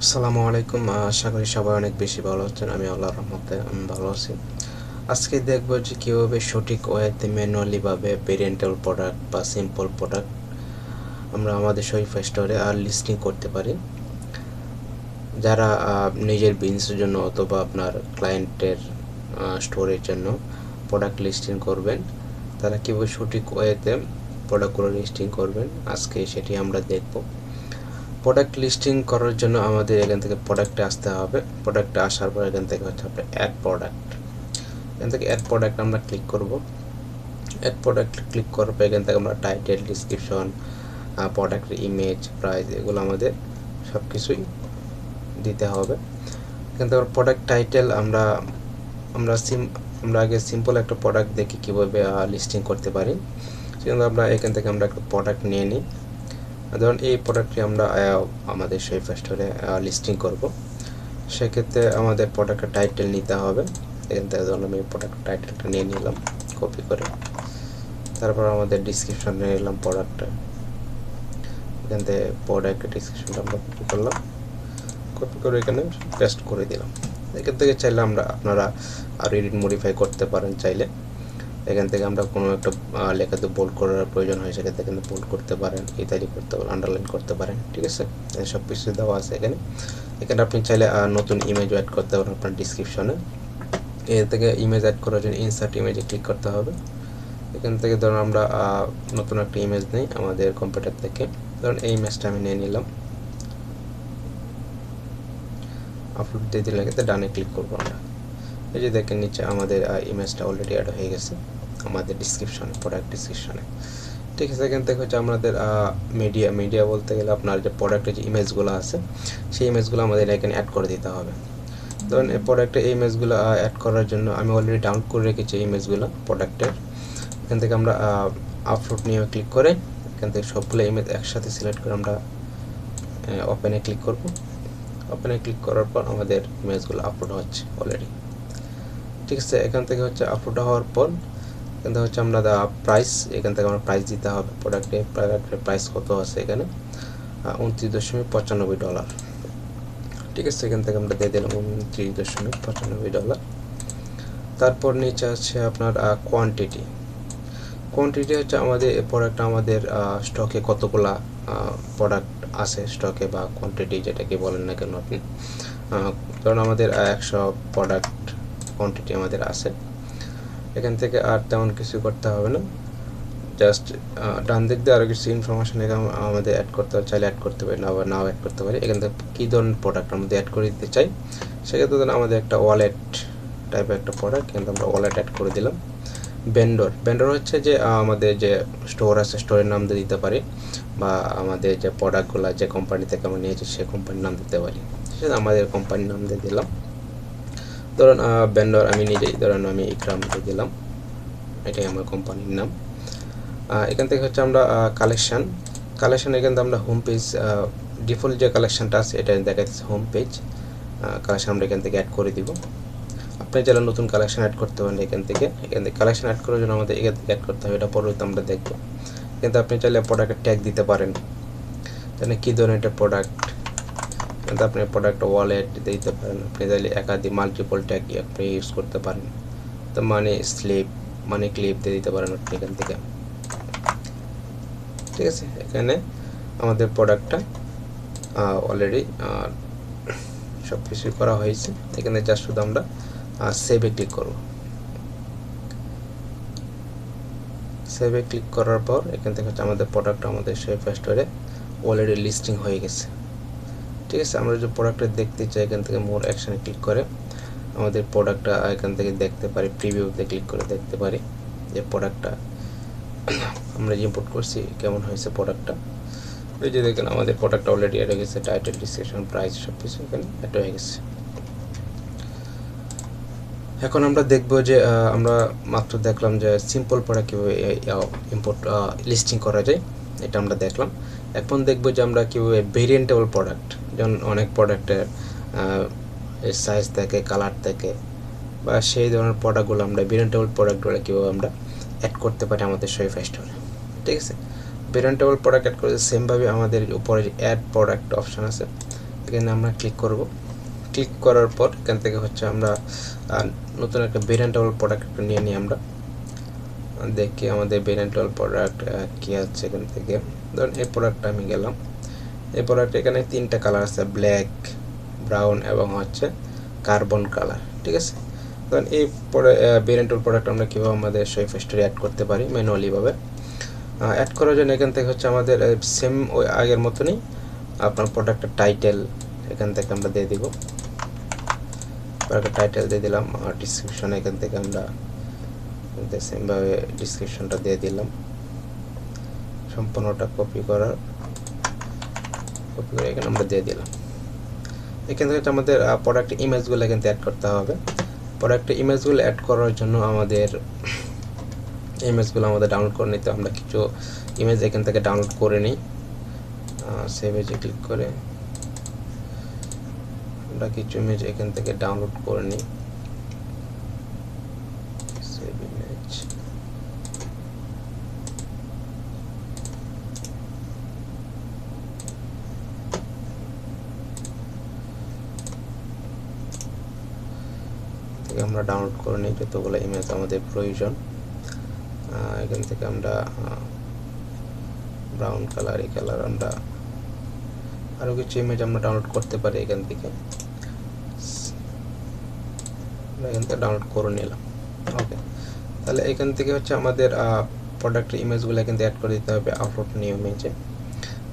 আসসালামু আলাইকুম। আশা করি সবাই অনেক বেশি ভালো আছেন। আমি আল্লাহর রহমতে আমি ভালো আছি। আজকে দেখব যে কীভাবে সঠিক ওয়েতে ম্যানুয়ালিভাবে ভেরিয়েন্টাল প্রোডাক্ট বা সিম্পল প্রোডাক্ট আমরা আমাদের শপিফাই স্টোরে লিস্টিং করতে পারি। যারা নিজের বিজনেসের জন্য অথবা আপনার ক্লায়েন্টের স্টোরের জন্য প্রোডাক্ট লিস্টিং করবেন, তারা কীভাবে সঠিক ওয়েতে প্রোডাক্টগুলো লিস্টিং করবেন, আজকে সেটি আমরা দেখব। প্রোডাক্ট লিস্টিং করার জন্য আমাদের এখান থেকে প্রোডাক্টে আসতে হবে। প্রোডাক্টে আসার পর এখান থেকে হচ্ছে আপনার অ্যাড প্রোডাক্ট। এখান থেকে অ্যাড প্রোডাক্ট আমরা ক্লিক করব। অ্যাড প্রোডাক্ট ক্লিক করার পর এখান থেকে আমরা টাইটেল, ডিসক্রিপশন, প্রোডাক্টের ইমেজ, প্রাইস এগুলো আমাদের সব কিছুই দিতে হবে। এখান থেকে প্রোডাক্ট টাইটেল আমরা আগে সিম্পল একটা প্রোডাক্ট দেখি কীভাবে লিস্টিং করতে পারি। সেজন্য আমরা এখান থেকে আমরা একটা প্রোডাক্ট নিয়ে নিই। ধরুন এই প্রোডাক্টটি আমরা আমাদের শপিফাই স্টোরে লিস্টিং করব। সেক্ষেত্রে আমাদের প্রোডাক্টের টাইটেল নিতে হবে। এখান থেকে ধরুন আমি প্রোডাক্ট টাইটেলটা নিয়ে নিলাম কপি করে। তারপর আমাদের ডিসক্রিপশন নিয়ে নিলাম প্রোডাক্টটা। এখান থেকে প্রোডাক্টের ডিসক্রিপশনটা আমরা কপি করলাম, কপি করে এখানে পেস্ট করে দিলাম। এখান থেকে চাইলে আপনারা আরও এডিট মডিফাই করতে পারেন। চাইলে এখান থেকে আমরা কোনো একটা লেখাতে বোল্ড করার প্রয়োজন হয়, সেক্ষেত্রে এখানে বোল্ড করতে পারেন, ইত্যাদি করতে পারেন, আন্ডারলাইন করতে পারেন। ঠিক আছে, সব কিছু দেওয়া আছে এখানে। এখানে আপনি চাইলে নতুন ইমেজ অ্যাড করতে পারেন আপনার ডিসক্রিপশনে। এর থেকে ইমেজ অ্যাড করার জন্য ইনসার্ট ইমেজে ক্লিক করতে হবে। এখান থেকে ধরুন আমরা নতুন একটা ইমেজ নিই আমাদের কম্পিউটার থেকে। ধরুন এই ইমেজটা আমি নিয়ে নিলাম, আপলোড দিয়ে দিলে এখানে ডানে ক্লিক করবো আমরা। এই যে দেখেন নিচে আমাদের ইমেজটা অলরেডি অ্যাড হয়ে গেছে আমাদের ডিসক্রিপশনে, প্রোডাক্ট ডিসক্রিপশনে। ঠিক আছে, এখান থেকে হচ্ছে আমাদের মিডিয়া বলতে গেলে আপনার যে প্রোডাক্টের যে ইমেজগুলো আছে সেই ইমেজগুলো আমাদের এখানে অ্যাড করে দিতে হবে। ধরুন এই প্রোডাক্টের এই ইমেজগুলো অ্যাড করার জন্য আমি অলরেডি ডাউনলোড করে রেখেছি এই ইমেজগুলো প্রোডাক্টের। এখান থেকে আমরা আপলোড নিয়ে ক্লিক করে এখান থেকে সবগুলো ইমেজ একসাথে সিলেক্ট করে আমরা ওপেনে ক্লিক করব। ওপেনে ক্লিক করার পর আমাদের ইমেজগুলো আপলোড হচ্ছে অলরেডি। ঠিক আছে, এখান থেকে হচ্ছে আপলোড হওয়ার পর এখান থেকে হচ্ছে আমরা প্রাইস, এখান থেকে আমরা প্রাইস দিতে হবে। প্রোডাক্টের প্রাইস কত আছে এখানে, $29.95। ঠিক আছে, এখান থেকে আমরা দিয়ে দিলাম $29.95। তারপর নিচে আছে আপনার কোয়ান্টিটি হচ্ছে আমাদের এই প্রোডাক্টটা আমাদের স্টকে কতগুলা প্রোডাক্ট আছে স্টকে, বা কোয়ান্টিটি যেটাকে বলেন না কেন আপনি। কারণ আমাদের 100 প্রোডাক্ট কোয়ান্টিটি আমাদের আছে। এখান থেকে আর তেমন কিছু করতে হবে না, জাস্ট ডান দিক দিয়ে আরও কিছু ইনফরমেশন আমাদের অ্যাড করতে হবে। চাইলে অ্যাড করতে পারি, নাও অ্যাড করতে পারি। এখান থেকে কী ধরনের প্রোডাক্ট আমাদের অ্যাড করে দিতে চাই, সেক্ষেত্রে ধরুন আমাদের একটা ওয়ালেট টাইপের একটা প্রোডাক্ট, কিন্তু আমরা ওয়ালেট অ্যাড করে দিলাম। ভেন্ডর হচ্ছে যে আমাদের যে স্টোর আছে, স্টোরের নাম দিয়ে দিতে পারি, বা আমাদের যে প্রোডাক্টগুলো যে কোম্পানি থেকে আমরা নিয়েছি সেই কোম্পানির নাম দিতে পারি। সেটা আমাদের কোম্পানির নাম দিয়ে দিলাম। ধরুন ভেন্ডর আমি নিজেই, ধরুন আমি ইকরাম দিয়ে দিলাম, এটাই আমার কোম্পানির নাম। এখান থেকে হচ্ছে আমরা কালেকশান এখান থেকে আমরা হোম পেজ, ডিফল্ট যে কালেকশানটা আছে এটা দেখাচ্ছে হোম পেজ কালেকশান আমরা এখান থেকে অ্যাড করে দিব। আপনি যারা নতুন কালেকশান অ্যাড করতে পারেন এখান থেকে কালেকশান অ্যাড করার জন্য আমাদের এখান থেকে অ্যাড করতে হবে, এটা পরবর্তীতে আমরা দেখব। কিন্তু আপনি চাইলে প্রোডাক্টের ট্যাগ দিতে পারেন, তাহলে কী ধরনের একটা প্রোডাক্ট, কিন্তু আপনি প্রোডাক্ট ওয়ালেট দিতে পারেন। আপনি চাইলে একাধিক মাল্টিপল ট্যাগ আপনি ইউজ করতে পারেন। তো মানি ক্লিপ দিয়ে দিতে পারেন আপনি এখান থেকে। ঠিক আছে, এখানে আমাদের প্রোডাক্টটা অলরেডি সব কিছু করা হয়েছে। এখানে জাস্ট শুধু আমরা সেভে ক্লিক করব। সেভে ক্লিক করার পর এখান থেকে হচ্ছে আমাদের প্রোডাক্টটা আমাদের শপিফাই স্টোরে অলরেডি লিস্টিং হয়ে গেছে। ঠিক আছে, আমরা যে প্রোডাক্টটা দেখতে চাই এখান থেকে মোর অ্যাকশানে ক্লিক করে আমাদের প্রোডাক্টটা এখান থেকে দেখতে পারি, প্রিভিউতে ক্লিক করে দেখতে পারি যে প্রোডাক্টটা আমরা যে ইম্পোর্ট করছি কেমন হয়েছে প্রোডাক্টটা। এই যে দেখেন আমাদের প্রোডাক্টটা অলরেডি অ্যাড হয়ে গেছে, টাইটেল, ডিসক্রিপশন, প্রাইস সব কিছু এখানে অ্যাড হয়ে গেছে। এখন আমরা দেখব যে আমরা মাত্র দেখলাম যে সিম্পল প্রোডাক্ট কীভাবে ইম্পোর্ট লিস্টিং করা যায়, এটা আমরা দেখলাম। এখন দেখব যে আমরা কীভাবে ভেরিয়েন্টেবল প্রোডাক্ট, যেমন অনেক প্রোডাক্টের সাইজ থাকে, কালার থাকে, বা সেই ধরনের প্রোডাক্টগুলো আমরা ভেরিয়েন্টেবল প্রোডাক্টগুলো কীভাবে আমরা অ্যাড করতে পারি আমাদের শপিফাই স্টোরে। ঠিক আছে, ভেরিয়েন্টেবল প্রোডাক্ট অ্যাড করে সেমভাবে আমাদের উপরে অ্যাড প্রোডাক্ট অপশান আছে, এখানে আমরা ক্লিক করব। ক্লিক করার পর এখান থেকে হচ্ছে আমরা নতুন একটা ভেরিয়েন্টেবল প্রোডাক্ট নিয়ে নিই। আমরা দেখি আমাদের ভেরিয়েন্টেবল প্রোডাক্ট কি আছে। এখান থেকে ধরুন এই প্রোডাক্টটা আমি গেলাম। এই প্রোডাক্ট এখানে 3টা কালার আছে, ব্ল্যাক, ব্রাউন এবং হচ্ছে কার্বন কালার। ঠিক আছে, ধরুন এই ভেরিয়েন্টেবল প্রোডাক্ট আমরা কীভাবে আমাদের সোয়েব স্টোরি অ্যাড করতে পারি ম্যানুয়ালি ভাবে। অ্যাড করার জন্য এখান থেকে হচ্ছে আমাদের সেম ওই আগের মতনই আপনার প্রোডাক্টের টাইটেল এখান থেকে আমরা দিয়ে দিব। প্রোডাক্টের টাইটেল দিয়ে দিলাম, আর ডিসক্রিপশন এখান থেকে আমরা সেমভাবে ডিসক্রিপশনটা দিয়ে দিলাম। সম্পূর্ণটা কপি করে এখানে আমরা দিয়ে দিলাম। এখান থেকে আমাদের প্রোডাক্টের ইমেজগুলো এখান থেকে অ্যাড করতে হবে। প্রোডাক্টের ইমেজগুলো অ্যাড করার জন্য আমাদের ইমেজগুলো ডাউনলোড করে নিতে। আমরা কিছু ইমেজ এখান থেকে ডাউনলোড করে নিই। সেভ এজে ক্লিক করে আমরা কিছু ইমেজ এখান থেকে ডাউনলোড করে নিই। সেভ ইমেজ, আমরা ডাউনলোড করে নিই যতগুলো ইমেজ আমাদের প্রয়োজন। এখান থেকে আমরা ব্রাউন কালার, এই কালার আমরা আরও কিছু ইমেজ আমরা ডাউনলোড করতে পারি। এখান থেকে ডাউনলোড করে নিলাম। ওকে, তাহলে এখান থেকে হচ্ছে আমাদের প্রোডাক্টের ইমেজগুলো এখান থেকে অ্যাড করে দিতে হবে আপলোড নিউ ইমেজে।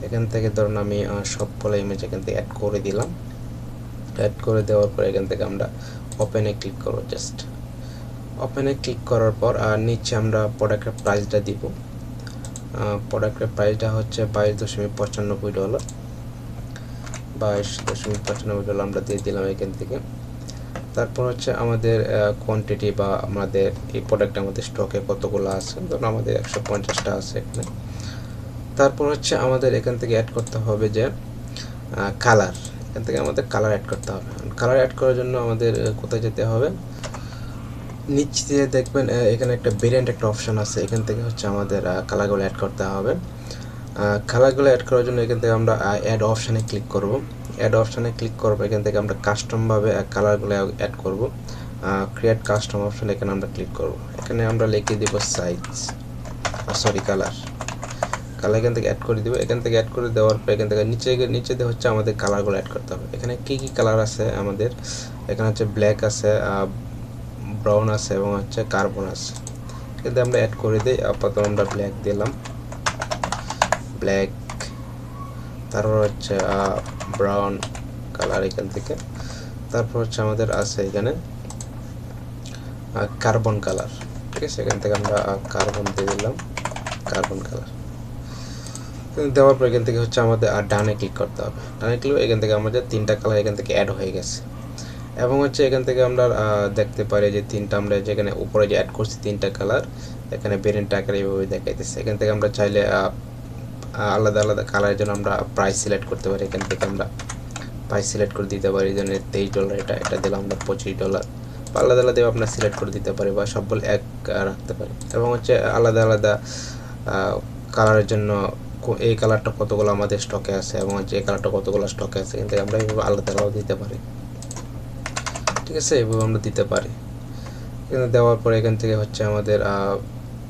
এখান থেকে ধরুন আমি সবগুলো ইমেজ এখান থেকে অ্যাড করে দিলাম। অ্যাড করে দেওয়ার পর এখান থেকে আমরা ওপেনে ক্লিক করব। জাস্ট ওপেনে ক্লিক করার পর নিচে আমরা প্রোডাক্টের প্রাইসটা দিব। প্রোডাক্টের প্রাইসটা হচ্ছে $22.95। $22.95 আমরা দিয়ে দিলাম এখান থেকে। তারপর হচ্ছে আমাদের কোয়ান্টিটি বা আমাদের এই প্রোডাক্ট আমাদের স্টকে কতগুলো আছে, ধরুন আমাদের 150টা আছে এখানে। তারপর হচ্ছে আমাদের এখান থেকে অ্যাড করতে হবে যে কালার। এখান থেকে আমাদের কালার অ্যাড করতে হবে। কালার অ্যাড করার জন্য আমাদের কোথায় যেতে হবে, নিচ দিয়ে দেখবেন এখানে একটা ভেরিয়েন্ট একটা অপশন আছে। এখান থেকে হচ্ছে আমাদের কালারগুলো অ্যাড করতে হবে। কালারগুলো অ্যাড করার জন্য এখান থেকে আমরা অ্যাড অপশানে ক্লিক করব। অ্যাড অপশানে ক্লিক করব, এখান থেকে আমরা কাস্টমভাবে কালারগুলো অ্যাড করব। ক্রিয়েট কাস্টম অপশন এখানে আমরা ক্লিক করব। এখানে আমরা লিখে দিব সাইজ, কালার এখান থেকে অ্যাড করে দিব। এখান থেকে অ্যাড করে দেওয়ার পর এখান থেকে নিচে দিয়ে হচ্ছে আমাদের কালারগুলো অ্যাড করতে হবে। এখানে কি কালার আছে আমাদের, এখানে হচ্ছে ব্ল্যাক আছে, ব্রাউন আছে এবং হচ্ছে কার্বন আছে। কিন্তু আমরা অ্যাড করে দিই। আপাতত আমরা ব্ল্যাক দিলাম, ব্ল্যাক, তারপর হচ্ছে ব্রাউন কালার এখান থেকে। তারপর হচ্ছে আমাদের আছে এখানে কার্বন কালার। ঠিক আছে, এখান থেকে আমরা কার্বন দিয়ে দিলাম, কার্বন কালার দেওয়ার পর এখান থেকে হচ্ছে আমাদের ডানে ক্লিক করতে হবে। ডানে ক্লিক এখান থেকে আমাদের 3টা কালার এখান থেকে অ্যাড হয়ে গেছে। এবং হচ্ছে এখান থেকে আমরা দেখতে পারি যে 3টা আমরা যেখানে উপরে যে অ্যাড করছি 3টা কালার এখানে ভেরিয়েন্ট আকারে এইভাবে দেখাইতেছে। এখান থেকে আমরা চাইলে আলাদা আলাদা কালারের জন্য আমরা প্রাইস সিলেক্ট করতে পারি। এখান থেকে আমরা প্রাইস সিলেক্ট করে দিতে পারি, যেন $23 এটা দিলাম আমরা $25 বা আলাদা আলাদা আপনার সিলেক্ট করে দিতে পারি বা সবগুলো এক রাখতে পারি। এবং হচ্ছে আলাদা আলাদা কালারের জন্য এই কালারটা কতগুলো আমাদের স্টকে আছে এবং হচ্ছে এই কালারটা কতগুলো স্টকে আছে, কিন্তু আমরা এইভাবে আলাদা আলাদা দিতে পারি। ঠিক আছে, এইভাবে আমরা দিতে পারি। কিন্তু দেওয়ার পরে এখান থেকে হচ্ছে আমাদের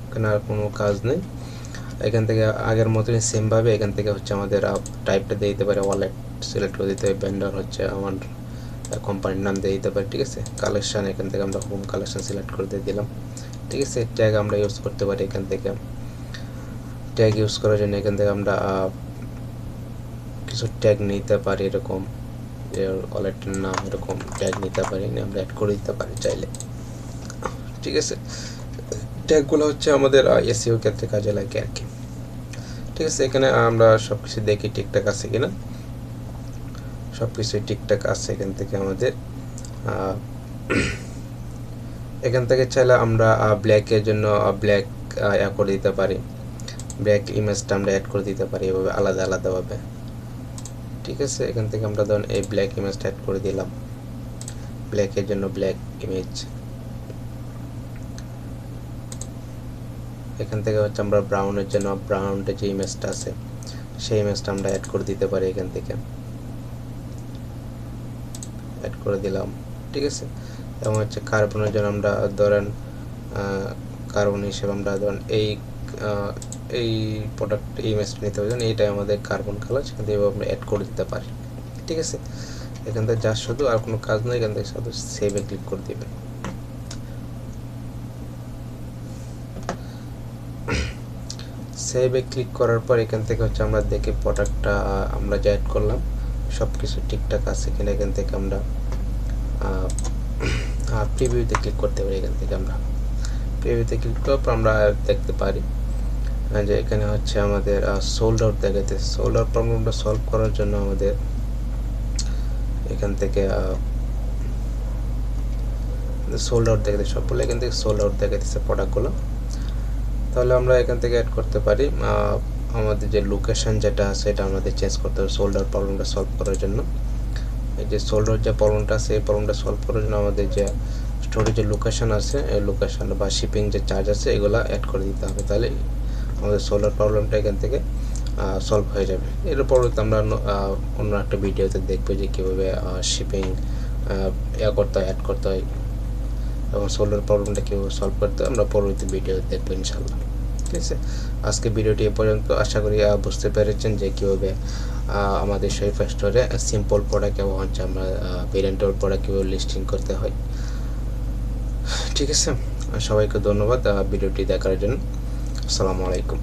এখানে আর কোনো কাজ নেই। এখান থেকে আগের মতনই সেমভাবে এখান থেকে হচ্ছে আমাদের টাইপটা দিয়ে দিতে পারে, ওয়ালেট সিলেক্ট করে দিতে হবে, ভেন্ডর হচ্ছে আমার কোম্পানির নাম দিয়ে দিতে পারি। ঠিক আছে, কালেকশান এখান থেকে আমরা হোম কালেকশান সিলেক্ট করে দিয়ে দিলাম। ঠিক আছে, ট্যাগ আমরা ইউজ করতে পারি। এখান থেকে ট্যাগ ইউজ করার জন্য এখান থেকে আমরা কিছু ট্যাগ নিতে পারি, এরকম ওয়ালেটের নাম এরকম ট্যাগ নিতে পারি, আমরা অ্যাড করে দিতে পারি চাইলে। ঠিক আছে, ট্যাগগুলো হচ্ছে আমাদের এসইও ক্ষেত্রে কাজে লাগে আর কি। ঠিক আছে, এখানে আমরা সব কিছু দেখি ঠিকঠাক আছে কিনা। সব কিছুই ঠিকঠাক আছে। এখান থেকে আমাদের এখান থেকে চাইলে আমরা ব্ল্যাকের জন্য ব্ল্যাক অ্যাড করে দিতে পারি, ব্ল্যাক ইমেজটা আমরা অ্যাড করে দিতে পারি এভাবে আলাদা আলাদাভাবে। ঠিক আছে, এখান থেকে আমরা ধরুন এই ব্ল্যাক ইমেজটা অ্যাড করে দিলাম, ব্ল্যাকের জন্য ব্ল্যাক ইমেজ। এখান থেকে হচ্ছে আমরা ব্রাউনের জন্য ব্রাউনের যে ইমেজটা আছে সেই ইমেজটা আমরা অ্যাড করে দিতে পারি এখান থেকে। অ্যাড করে দিলাম, ঠিক আছে। এবং হচ্ছে কার্বনের জন্য আমরা ধরেন কার্বন হিসেবে আমরা ধরেন এই প্রোডাক্ট ইমেজটা নিতে হবে, এইটাই আমাদের কার্বন কালার, সেখান থেকে আমরা অ্যাড করে দিতে পারি, ঠিক আছে। এখান থেকে যা শুধু আর কোনো কাজ নেই, এখান থেকে শুধু সেভে ক্লিক করে দিবেন। সেভে ক্লিক করার পর এখান থেকে হচ্ছে আমরা দেখি প্রোডাক্টটা আমরা যা অ্যাড করলাম সব কিছু ঠিকঠাক আছে কিনা। এখান থেকে আমরা প্রিভিউতে ক্লিক করতে পারি। এখান থেকে আমরা প্রিভিউতে ক্লিক করার পর আমরা দেখতে পারি যে এখানে হচ্ছে আমাদের সোল্ড আউট দেখাচ্ছে। সোল্ড আউট প্রবলেমটা সলভ করার জন্য আমাদের এখান থেকে সোল্ড আউট দেখাচ্ছে সবগুলো, এখান থেকে সোল্ড আউট দেখাচ্ছে প্রোডাক্টগুলো। তাহলে আমরা এখান থেকে অ্যাড করতে পারি আমাদের যে লোকেশন যেটা আছে এটা আমাদের চেঞ্জ করতে হবে সোল্ড আউট প্রবলেমটা সলভ করার জন্য। এই যে সোল্ড আউট যে প্রবলেমটা আছে এই প্রবলেমটা সলভ করার জন্য আমাদের যে স্টোরেজের লোকেশন আছে এই লোকেশন বা শিপিং যে চার্জ আছে এগুলো অ্যাড করে দিতে হবে। তাহলে আমাদের সোল্ড আউট প্রবলেমটা এখান থেকে সলভ হয়ে যাবে। এর পরবর্তীতে আমরা অন্য একটা ভিডিওতে দেখবো যে কীভাবে শিপিং করতে হয়, অ্যাড করতে হয় এবং সোল্ড আউট প্রবলেমটা কীভাবে সলভ করতে হয় আমরা পরবর্তী ভিডিওতে দেখবো ইনশাল্লাহ, ঠিক আছে। আজকে ভিডিওটি এ পর্যন্ত। আশা করি বুঝতে পেরেছেন যে কীভাবে আমাদের শরীফা স্টোরে সিম্পল প্রোডাক্ট এবং হচ্ছে আমরা ভেরিয়েন্টেবল প্রোডাক্ট কীভাবে লিস্টিং করতে হয়, ঠিক আছে। সবাইকে ধন্যবাদ ভিডিওটি দেখার জন্য। আসসালামু আলাইকুম।